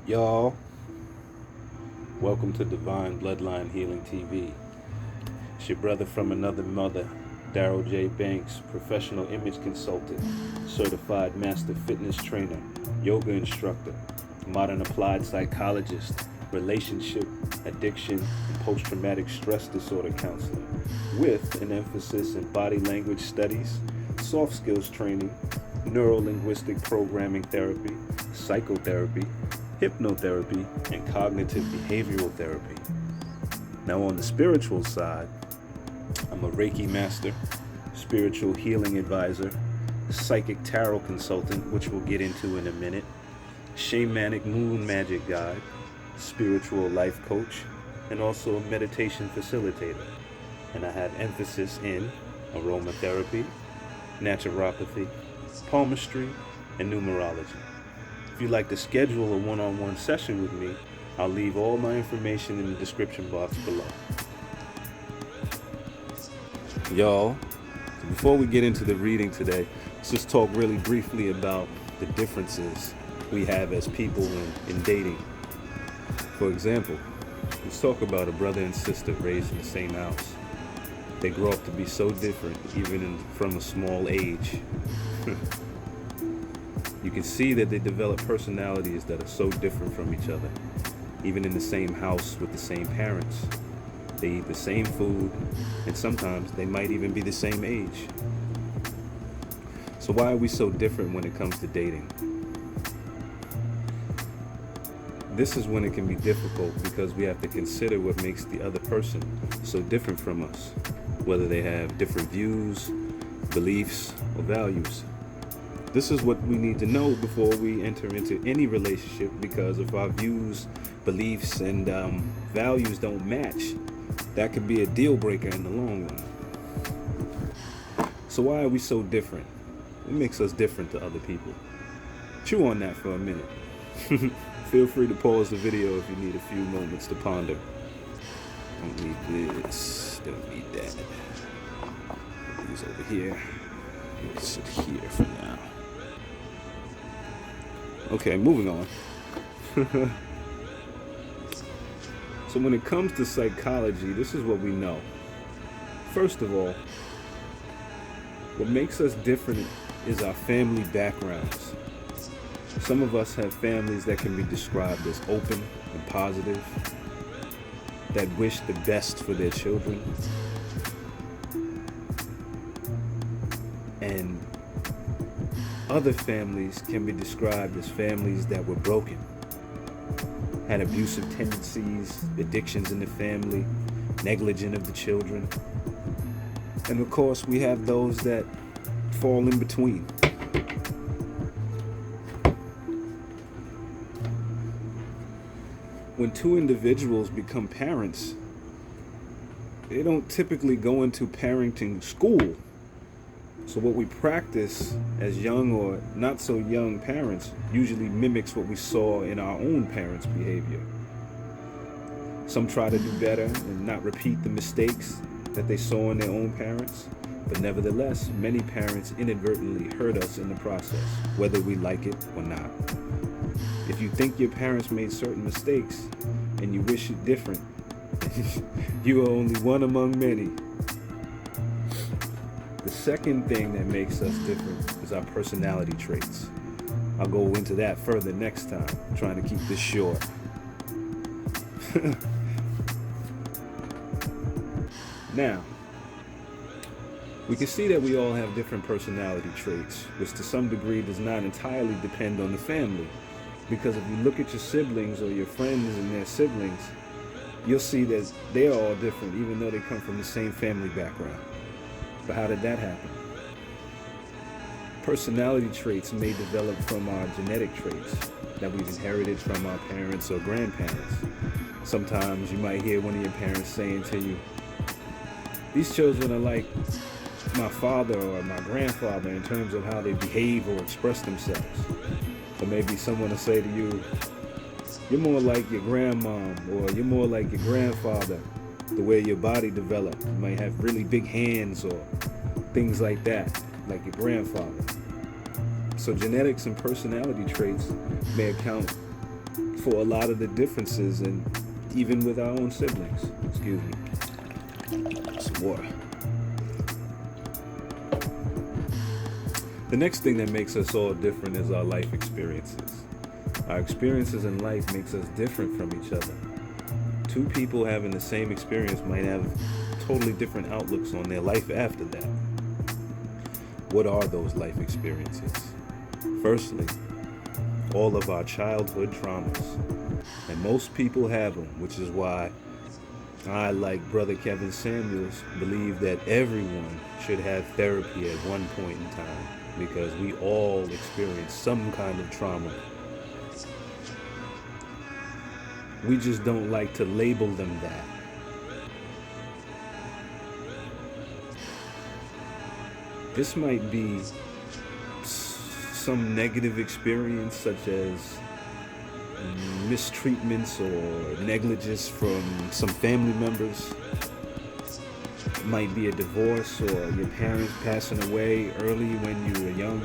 Y'all, welcome to Divine Bloodline Healing TV. It's your brother from another mother, DivineBloodlineHealing, professional image consultant, certified master fitness trainer, yoga instructor, modern applied psychologist, relationship, addiction, and post-traumatic stress disorder counselor, with an emphasis in body language studies, soft skills training, neuro-linguistic programming therapy, psychotherapy, hypnotherapy, and cognitive behavioral therapy. Now on the spiritual side, I'm a reikimaster, spiritual healing advisor, psychic tarot consultant, which we'll get into in a minute, shamanic moon magic guide, spiritual life coach, and also a meditation facilitator. And I have emphasis in aromatherapy, naturopathy, palmistry, and numerology. If you'd like to schedule a one-on-one session with me, I'll leave all my information in the description box below. Y'all, before we get into the reading today, let's just talk really briefly about the differences we have as people in dating. For example, let's talk about a brother and sister raised in the same house. They grow up to be so different, even from a small age. You can see that they develop personalities that are so different from each other. Even in the same house with the same parents, they eat the same food, and sometimes they might even be the same age. So why are we so different when it comes to dating? This is when it can be difficult because we have to consider what makes the other person so different from us, whether they have different views, beliefs, or values. This is what we need to know before we enter into any relationship, because if our views, beliefs, and values don't match, that could be a deal breaker in the long run. So why are we so different? What makes us different to other people? Chew on that for a minute. Feel free to pause the video if you need a few moments to ponder. Don't need this, don't need that. Put these over here. We'll sit here for now. Okay, moving on. So when it comes to psychology, this is what we know. First of all, what makes us different is our family backgrounds. Some of us have families that can be described as open and positive, that wish the best for their children. And other families can be described as families that were broken, had abusive tendencies, addictions in the family, negligent of the children. And of course, we have those that fall in between. When two individuals become parents, they don't typically go into parenting school. So what we practice as young or not so young parents usually mimics what we saw in our own parents' behavior. Some try to do better and not repeat the mistakes that they saw in their own parents, but nevertheless, many parents inadvertently hurt us in the process, whether we like it or not. If you think your parents made certain mistakes and you wish it different, you are only one among many. The second thing that makes us different is our personality traits. I'll go into that further next time, I'm trying to keep this short. Now, we can see that we all have different personality traits, which to some degree does not entirely depend on the family. Because if you look at your siblings or your friends and their siblings, you'll see that they are all different, even though they come from the same family background. But how did that happen? Personality traits may develop from our genetic traits that we've inherited from our parents or grandparents. Sometimes you might hear one of your parents saying to you, "These children are like my father or my grandfather in terms of how they behave or express themselves." Or maybe someone will say to you, "You're more like your grandmom," or "You're more like your grandfather, the way your body developed. You might have really big hands," or things like that, like your grandfather. So genetics and personality traits may account for a lot of the differences, and even with our own siblings. Excuse me. Some water. The next thing that makes us all different is our life experiences. Our experiences in life makes us different from each other. Two people having the same experience might have totally different outlooks on their life after that. What are those life experiences? Firstly, all of our childhood traumas. And most people have them, which is why I, like Brother Kevin Samuels, believe that everyone should have therapy at one point in time, because we all experience some kind of trauma. We just don't like to label them that. This might be some negative experience, such as mistreatments or negligence from some family members. It might be a divorce or your parents passing away early when you were young.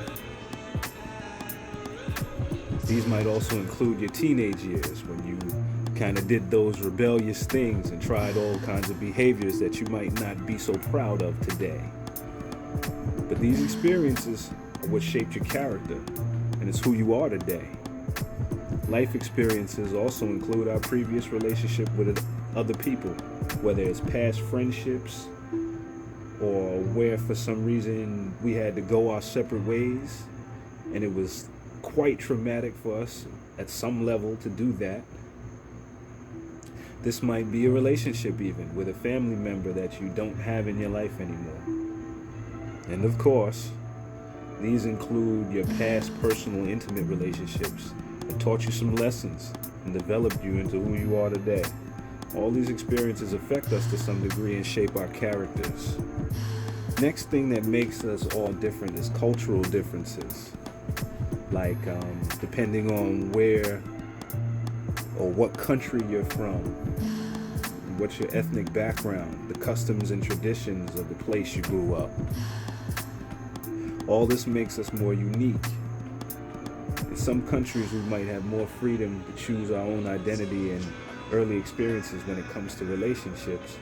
These might also include your teenage years, when you kind of did those rebellious things and tried all kinds of behaviors that you might not be so proud of today. But these experiences are what shaped your character, and it's who you are today. Life experiences also include our previous relationship with other people, whether it's past friendships or where for some reason we had to go our separate ways, and it was quite traumatic for us at some level to do that. This might be a relationship even with a family member that you don't have in your life anymore. And of course, these include your past personal intimate relationships that taught you some lessons and developed you into who you are today. All these experiences affect us to some degree and shape our characters. Next thing that makes us all different is cultural differences. Like depending on where or what country you're from, what's your ethnic background, the customs and traditions of the place you grew up. All this makes us more unique. In some countries, we might have more freedom to choose our own identity and early experiences when it comes to relationships,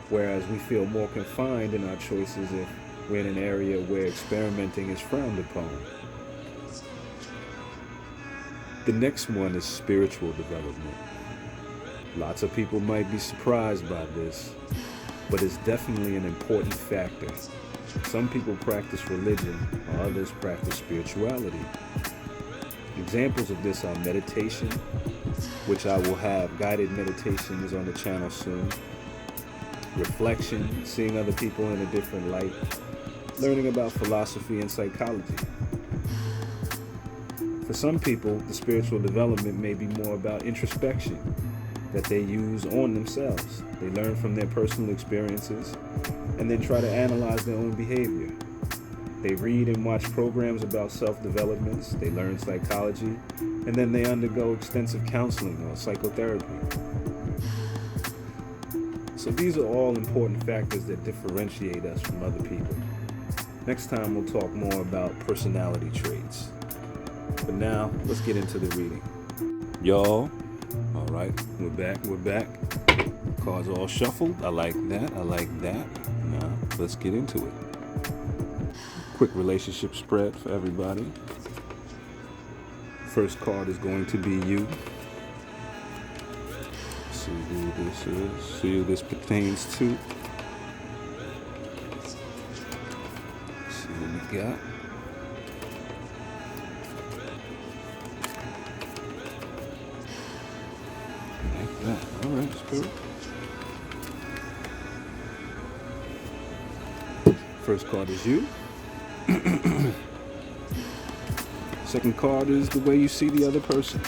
whereas we feel more confined in our choices if we're in an area where experimenting is frowned upon. The next one is spiritual development. Lots of people might be surprised by this, but it's definitely an important factor. Some people practice religion, while others practice spirituality. Examples of this are meditation, which I will have guided meditations on the channel soon, reflection, seeing other people in a different light, learning about philosophy and psychology. For some people, the spiritual development may be more about introspection that they use on themselves. They learn from their personal experiences and then try to analyze their own behavior. They read and watch programs about self-developments, they learn psychology, and then they undergo extensive counseling or psychotherapy. So these are all important factors that differentiate us from other people. Next time we'll talk more about personality traits. But now, let's get into the reading. Y'all, all right, we're back. Cards all shuffled. I like that. Now, let's get into it. Quick relationship spread for everybody. First card is going to be you. See who this is. See who this pertains to. See what we got. Like that. All right, Spirit. First card is you. Second card is the way you see the other person.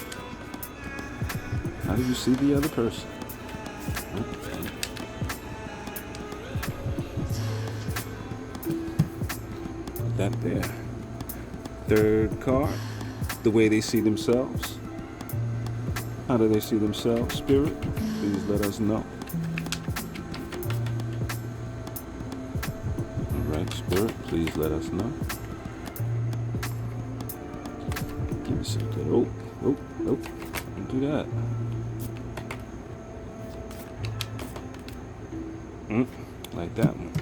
How do you see the other person? Okay. Put that there. Third card, the way they see themselves. How do they see themselves, Spirit? Please let us know. Spirit, please let us know. Give me some good. Oh. do that. Like that one.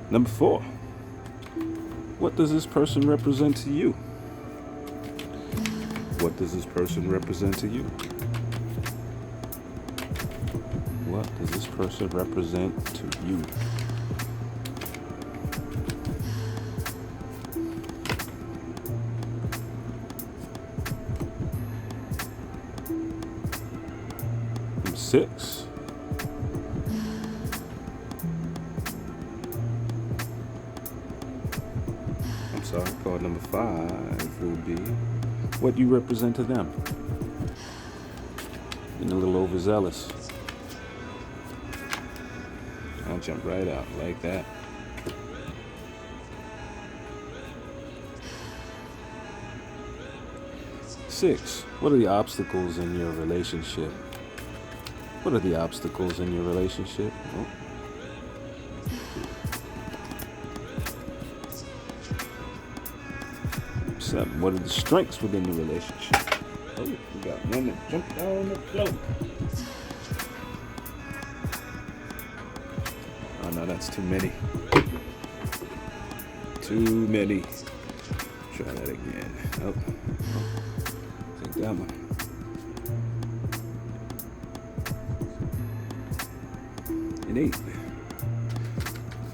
Number 4. What does this person represent to you? What does this person represent to you? What does this person represent to you? Number 6. I'm sorry, card number 5 will be what you represent to them. Getting a little overzealous. I'll jump right out like that. 6. What are the obstacles in your relationship? What are the obstacles in your relationship? Oh. 7. What are the strengths within the relationship? Oh, we got one that jumped down the floor. Oh no, that's too many. Too many. Try that again. Oh. Take that one. And 8.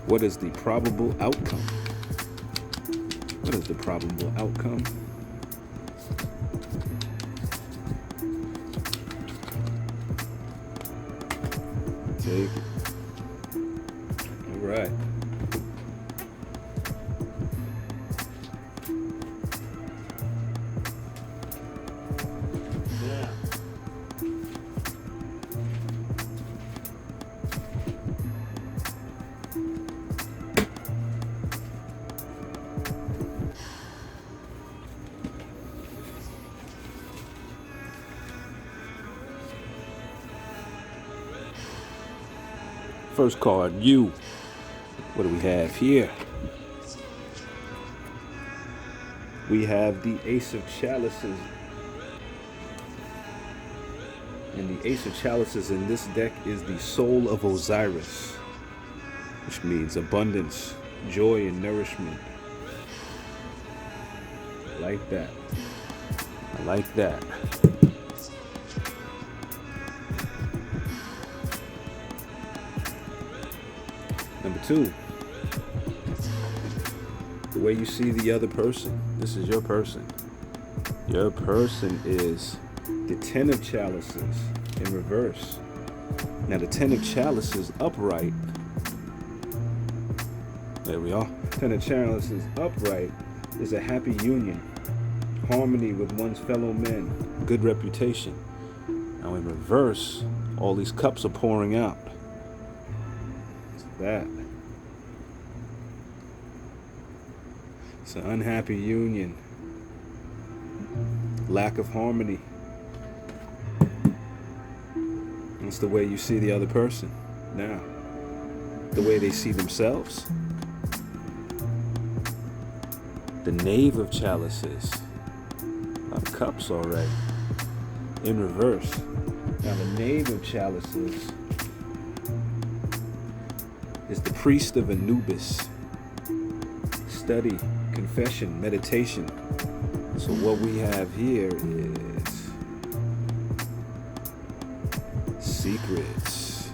What is the probable outcome? What is the probable outcome? Take it. All right. Yeah. First card, you. What do we have here? We have the Ace of Chalices. And the Ace of Chalices in this deck is the soul of Osiris, which means abundance, joy, and nourishment. I like that. I like that. Number 2, the way you see the other person. This is your person. Your person is the 10 of Chalices in reverse. Now the 10 of Chalices upright. There we are. 10 of Chalices upright is a happy union, harmony with one's fellow men, good reputation. Now in reverse, all these cups are pouring out. That. It's an unhappy union, lack of harmony. It's the way you see the other person now, the way they see themselves. The Knave of Chalices, of Cups already, in reverse. Now the Knave of Chalices is the priest of Anubis. Study, confession, meditation. So what we have here is secrets.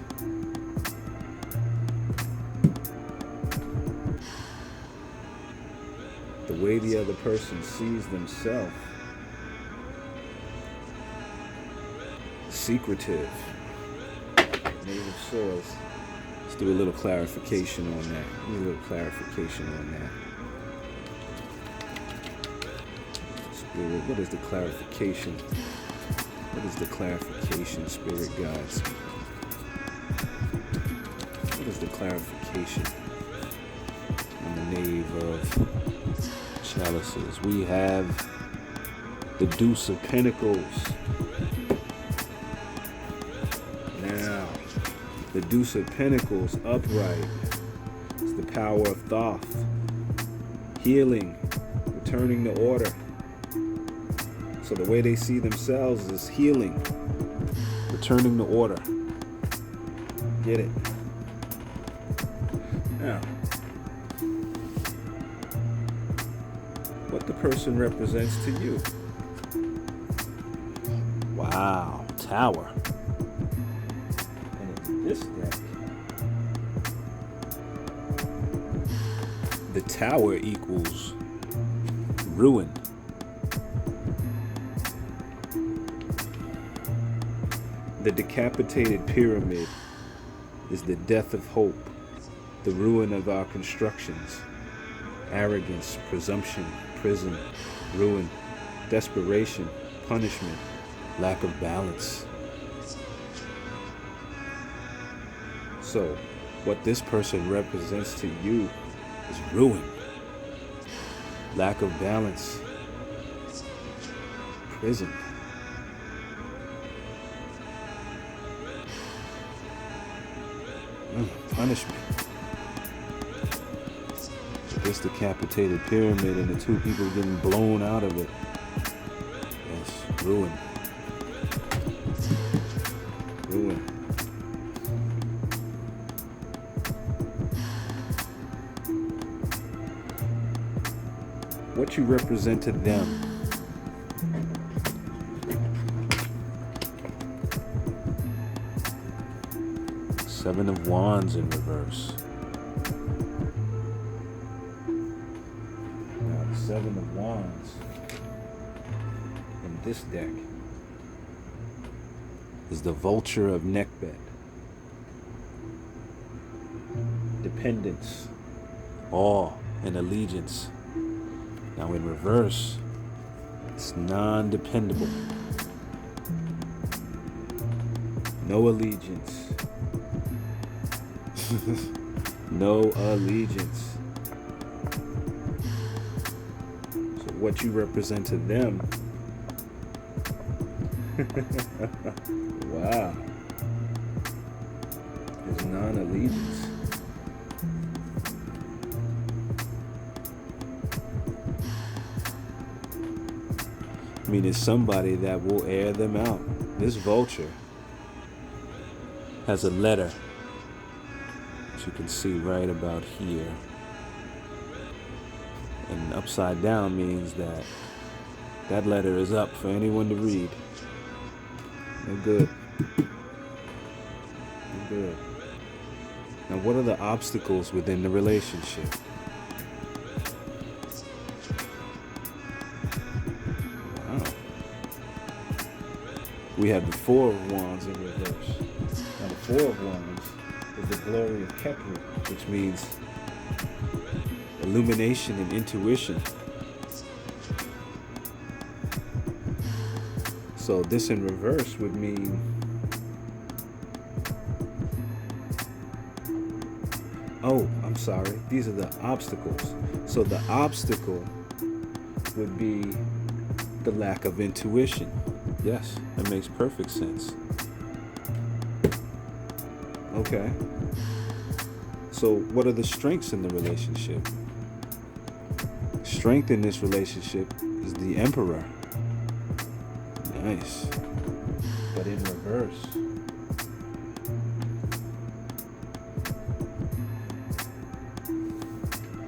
The way the other person sees themselves. Secretive. Knave of Swords. Let's do a little clarification on that. Spirit, what is the clarification? What is the clarification, Spirit Guides? What is the clarification on the Knave of Chalices? We have the Deuce of Pentacles. Now, the Deuce of Pentacles upright is the power of Thoth. healing, returning to order. So the way they see themselves is healing, returning to order. Get it? Now, what the person represents to you. Wow, Tower. And in this deck, the Tower equals ruin. The decapitated pyramid is the death of hope, the ruin of our constructions, arrogance, presumption, prison, ruin, desperation, punishment, lack of balance. So, what this person represents to you is ruin, lack of balance, prison. Punishment. This decapitated pyramid and the two people getting blown out of it. Yes, ruin. Ruin. What you represent to them. Seven of Wands in reverse. Now the Seven of Wands in this deck is the Vulture of Neckbed. Dependence, awe, and allegiance. Now in reverse, it's non-dependable. No allegiance. No allegiance. So what you represent to them. Wow. Is non-allegiance. I mean, it's somebody that will air them out. This vulture has a letter. You can see right about here, and upside down means that that letter is up for anyone to read. No good. No good. Now, what are the obstacles within the relationship? Wow. We have the Four of Wands in reverse. Now, the Four of Wands is the glory of Kepler, which means illumination and intuition. So this in reverse would mean I'm sorry, these are the obstacles. So the obstacle would be the lack of intuition. Yes, that makes perfect sense. Okay. So what are the strengths in the relationship? Strength in this relationship is the Emperor. Nice. But in reverse.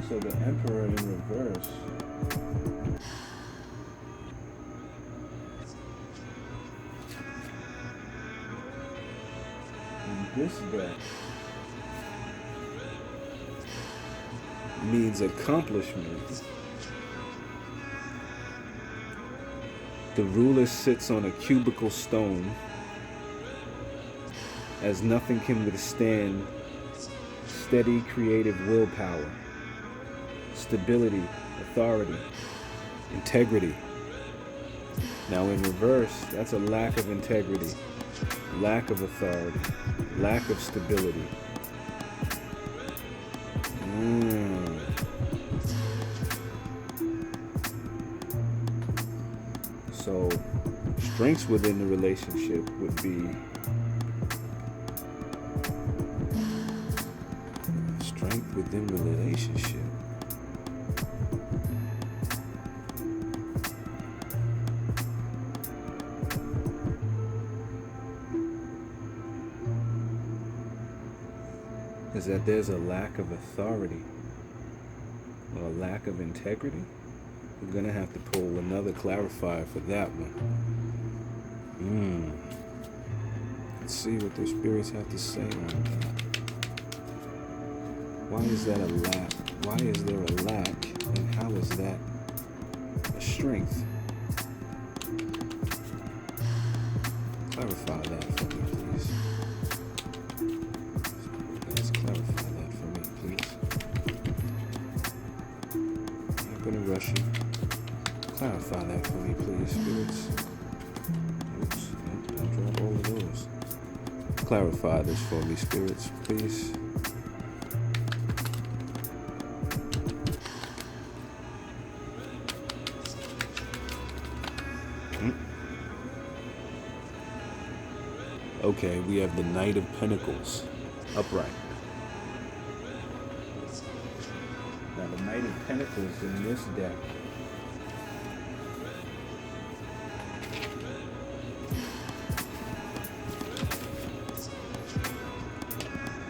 So the Emperor in reverse in this deck means accomplishment. The ruler sits on a cubical stone, as nothing can withstand steady creative willpower, stability, authority, integrity. Now in reverse, that's a lack of integrity, lack of authority, lack of stability. So strengths within the relationship would be strength within the relationship. is that there's a lack of authority or a lack of integrity. We're going to have to pull another clarifier for that one. Let's see what the spirits have to say on that. Why is that a lack? Why is there a lack? And how is that a strength? Clarify that for me, please. Let's clarify that for me, please. I'm not going to rush you. Clarify that for me, please, spirits. Oops, don't drop all of those. Clarify this for me, spirits, please. Okay, we have the Knight of Pentacles, upright. Now the Knight of Pentacles in this deck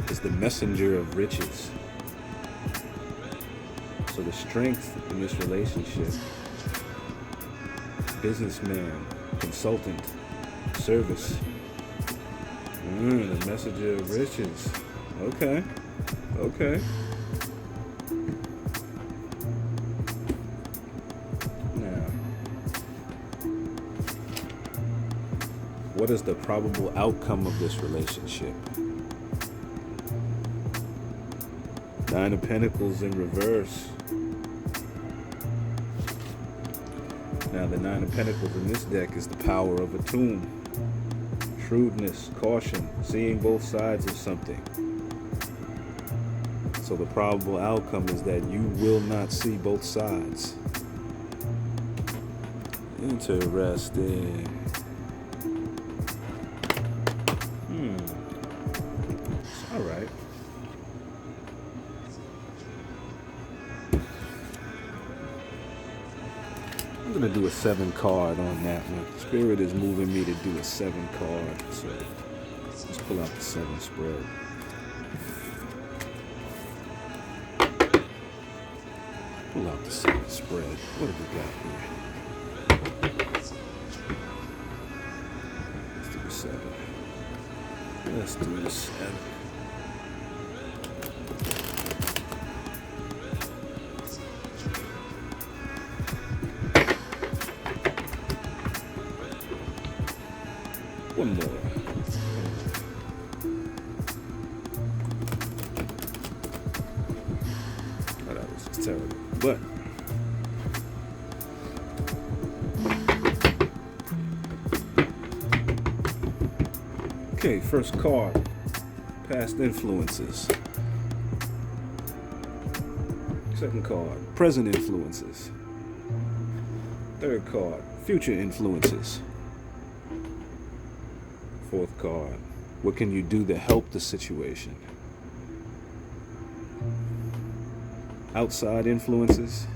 is the messenger of riches. So the strength in this relationship, businessman, consultant, service, the messenger of riches. Okay. Now, what is the probable outcome of this relationship? Nine of Pentacles in reverse. Now, the Nine of Pentacles in this deck is the power of a tomb. Shrewdness, caution, seeing both sides of something. So the probable outcome is that you will not see both sides. Interesting. All right. I'm going to do a 7 card on that one. Spirit is moving me to do a 7 card. So let's pull out the 7 spread. Pull out the 7 spread. What have we got here? Let's do the 7. Let's do the 7. One more. Oh, that was just terrible. But okay, first card, past influences. Second card, present influences. Third card, future influences. Fourth card, what can you do to help the situation? Outside influences.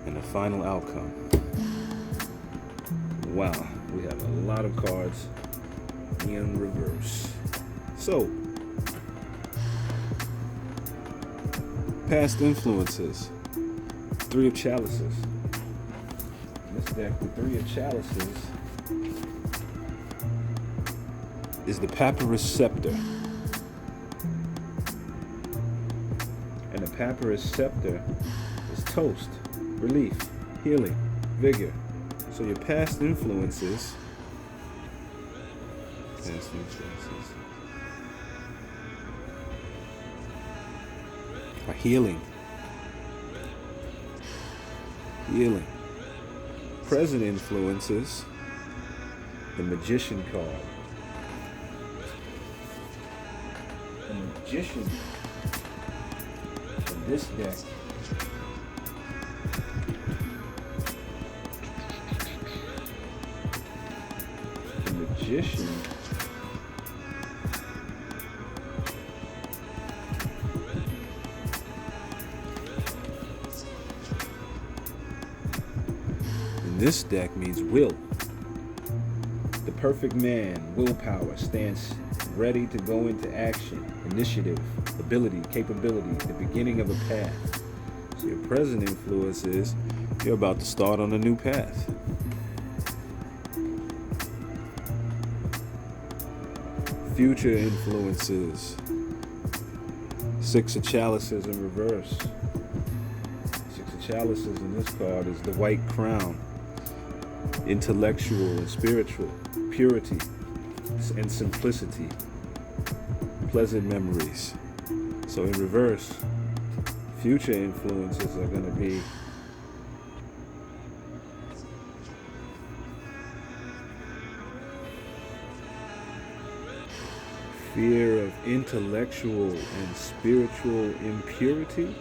And the final outcome. Wow, we have a lot of cards in reverse. So, past influences. 3 of Chalices. This deck, the 3 of Chalices, is the Papyrus Scepter. And the Papyrus Scepter is toast, relief, healing, vigor. So your past influences are healing. Present influences, the Magician card. The Magician in this deck this deck means will. The perfect man, willpower, stands ready to go into action, initiative, ability, capability, the beginning of a path. So your present influence is you're about to start on a new path. Future influences. Six of Chalices in reverse. Six of Chalices in this card is the white crown. Intellectual and spiritual, purity and simplicity, pleasant memories. So in reverse, future influences are going to be fear of intellectual and spiritual impurity,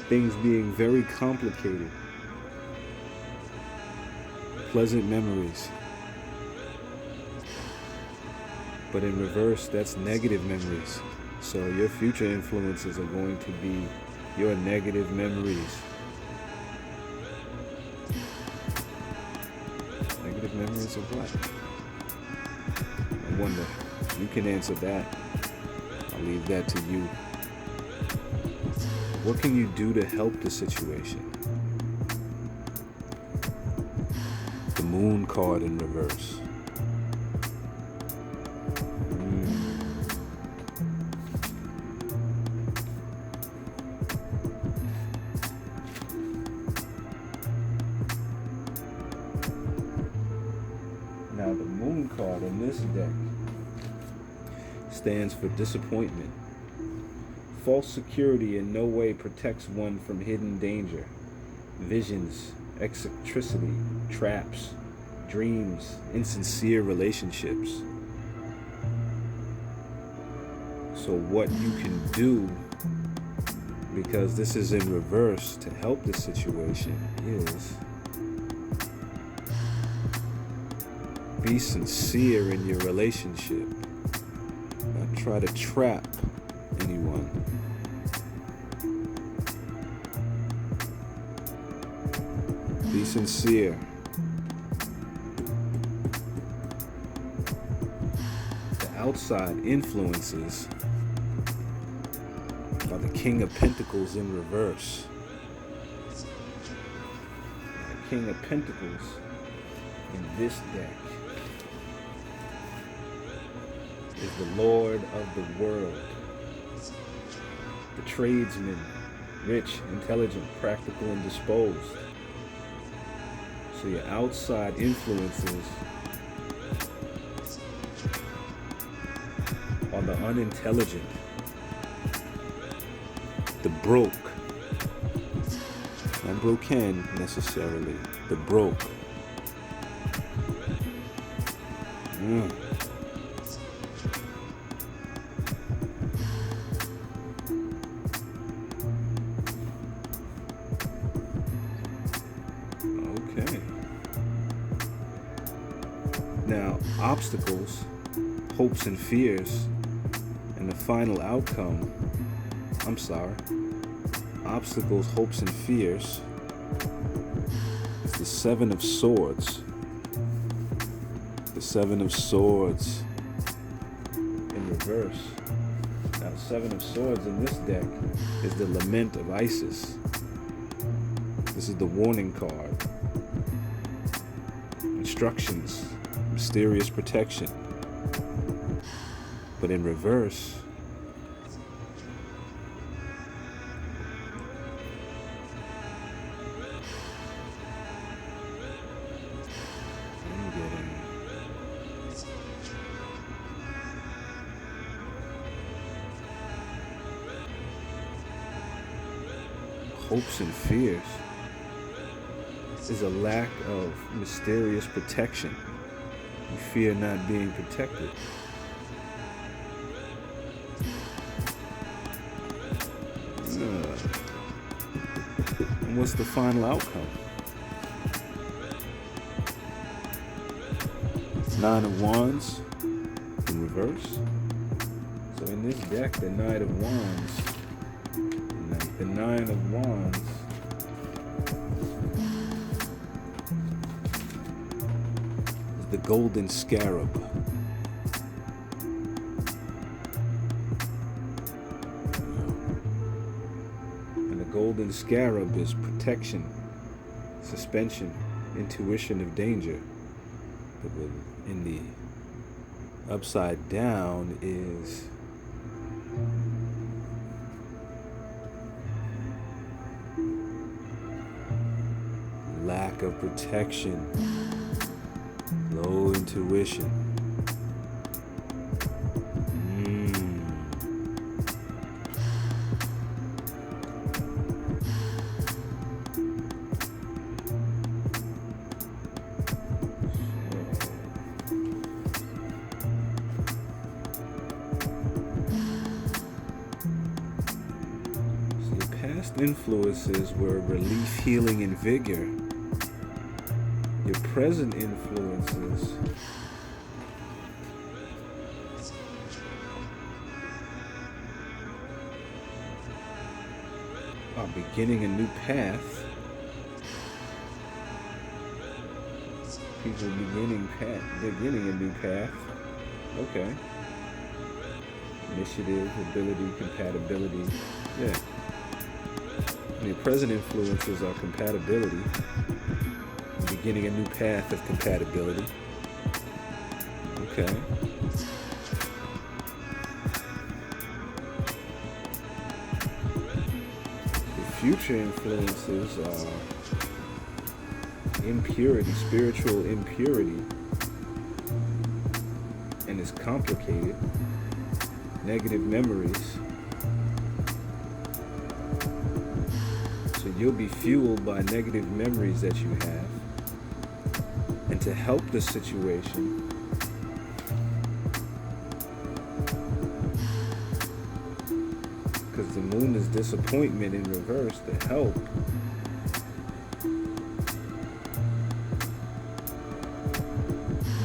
things being very complicated, pleasant memories. But in reverse, that's negative memories. So your future influences are going to be your negative memories. Negative memories of what? I wonder. You can answer that. I'll leave that to you. What can you do to help the situation? The Moon card in reverse. Now the Moon card in this deck stands for disappointment. False security in no way protects one from hidden danger, visions, eccentricity, traps, dreams, insincere relationships. So what you can do, because this is in reverse, to help the situation is be sincere in your relationship. Not try to trap anyone. Be sincere. The outside influences are the King of Pentacles in reverse. The King of Pentacles in this deck is the Lord of the world, the tradesman, rich, intelligent, practical, and disposed. So your outside influences are the unintelligent, the broke, not broken necessarily, the broke. Now, obstacles, hopes and fears, and the final outcome, obstacles, hopes and fears, is the Seven of Swords. The Seven of Swords in reverse. Now, the Seven of Swords in this deck is the Lament of Isis. This is the warning card. Instructions. Mysterious protection. But in reverse, I'm getting hopes and fears is a lack of mysterious protection. You fear not being protected. And what's the final outcome? Nine of Wands in reverse. So in this deck, the Knight of Wands, the Nine of Wands, the golden scarab. golden scarab is protection, suspension, intuition of danger. But in the upside down is lack of protection, low intuition. Influences were relief, healing, and vigor. Your present influences are beginning a new path. People beginning a new path. Okay. Initiative, ability, compatibility. Yeah. Your present influences are compatibility, beginning a new path of compatibility. Okay. The future influences are impurity, spiritual impurity, and it's complicated. Negative memories. You'll be fueled by negative memories that you have. And to help the situation, because the moon is disappointment in reverse, to help,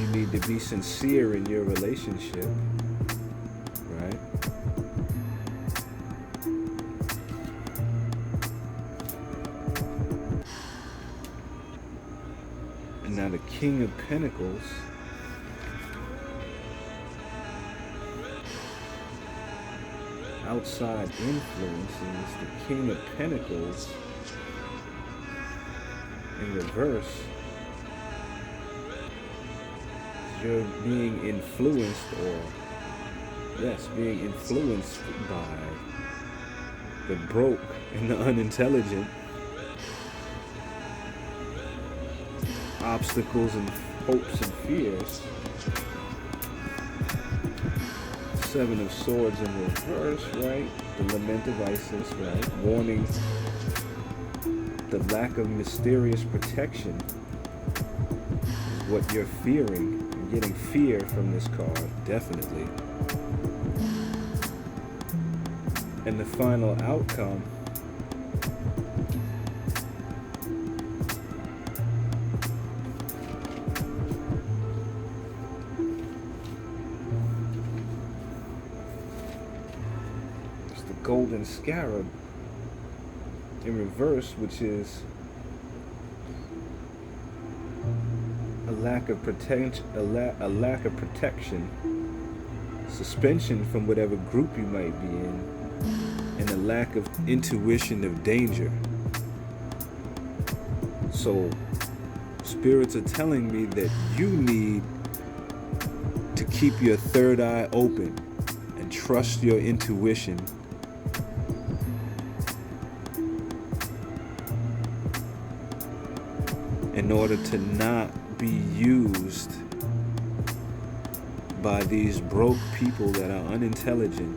you need to be sincere in your relationship, right? Now the King of Pentacles outside influences, the King of Pentacles in reverse, you're being influenced, being influenced by the broke and the unintelligent, obstacles and hopes and fears. Seven of Swords in reverse, right? The Lament of Isis, right? Warning the lack of mysterious protection is what you're fearing. You're getting fear from this card, definitely. And the final outcome golden scarab in reverse, which is a lack of protection, suspension from whatever group you might be in, and a lack of intuition of danger. So spirits are telling me that you need to keep your third eye open and trust your intuition in order to not be used by these broke people that are unintelligent,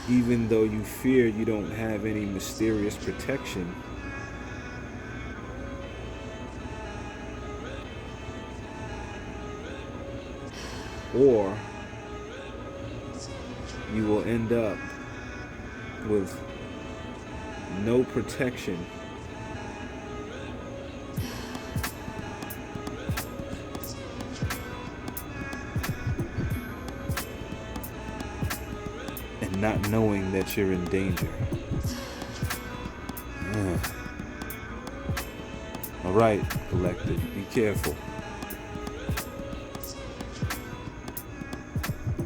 even though you fear you don't have any mysterious protection. Or you will end up with no protection and not knowing that you're in danger. All right, collective, be careful.